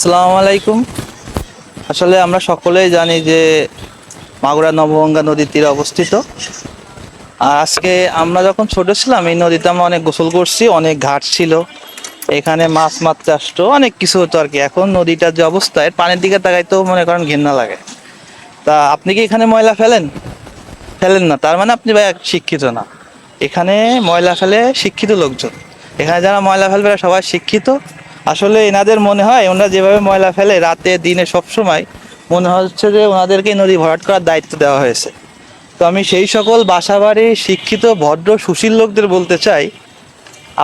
আসসালামু আলাইকুম। আসলে আমরা সকলেই জানি যে মাগুরা নবগঙ্গা নদীর তীরে অবস্থিত। আর আজকে আমরা যখন ছোট ছিলাম এই নদীতে আমরা অনেক গোসল করছি, অনেক ঘাট ছিল, এখানে মাছ মারতে আসতো, অনেক কিছু হতো আর কি। এখন নদীটার যে অবস্থা, এর পানির দিকে তাকাইতেও মনে করেন ঘেন্না লাগে। তা আপনি কি এখানে ময়লা ফেলেন? ফেলেন না, তার মানে আপনি ভাই শিক্ষিত না। এখানে ময়লা ফেলে শিক্ষিত লোকজন। এখানে যারা ময়লা ফেলবে এরা সবাই শিক্ষিত। আসলে এনাদের মনে হয় ওনারা যেভাবে ময়লা ফেলে রাতে দিনে সব সময়, মনে হচ্ছে যে ওনাদেরকে নদী ভরাট করার দায়িত্ব দেওয়া হয়েছে। তো আমি সেই সকল বাসাবাড়ি শিক্ষিত ভদ্র সুশীল লোকদের বলতে চাই,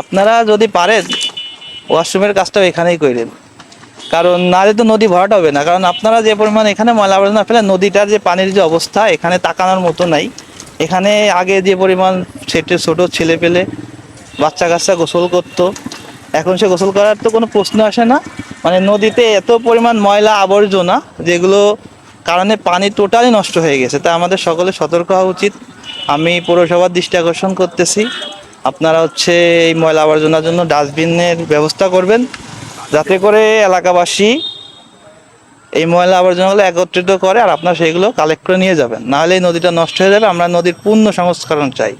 আপনারা যদি পারেন ওয়াশরুমের কাজটাও এখানেই করেন। কারণ নাহলে তো নদী ভরাট হবে না। কারণ আপনারা যে পরিমাণ এখানে ময়লা আবর্জনা ফেলেন, নদীটার যে পানির যে অবস্থা এখানে তাকানোর মতো নাই। এখানে আগে যে পরিমাণ ছোট ছেলে পেলে বাচ্চা কাচ্চা গোসল করতো, এখন সে গোসল করার তো কোনো প্রশ্ন আসে না। মানে নদীতে এত পরিমাণ ময়লা আবর্জনা, যেগুলো কারণে পানি টোটালি নষ্ট হয়ে গেছে। তা আমাদের সকলে সতর্ক হওয়া উচিত। আমি পৌরসভার দৃষ্টি আকর্ষণ করতেছি, আপনারা এই ময়লা আবর্জনার জন্য ডাস্টবিনের ব্যবস্থা করবেন, যাতে করে এলাকাবাসী এই ময়লা আবর্জনাগুলো একত্রিত করে আর আপনারা সেইগুলো কালেক্ট করে নিয়ে যাবেন। নাহলে এই নদীটা নষ্ট হয়ে যাবে। আমরা নদীর পূর্ণ সংস্করণ চাই।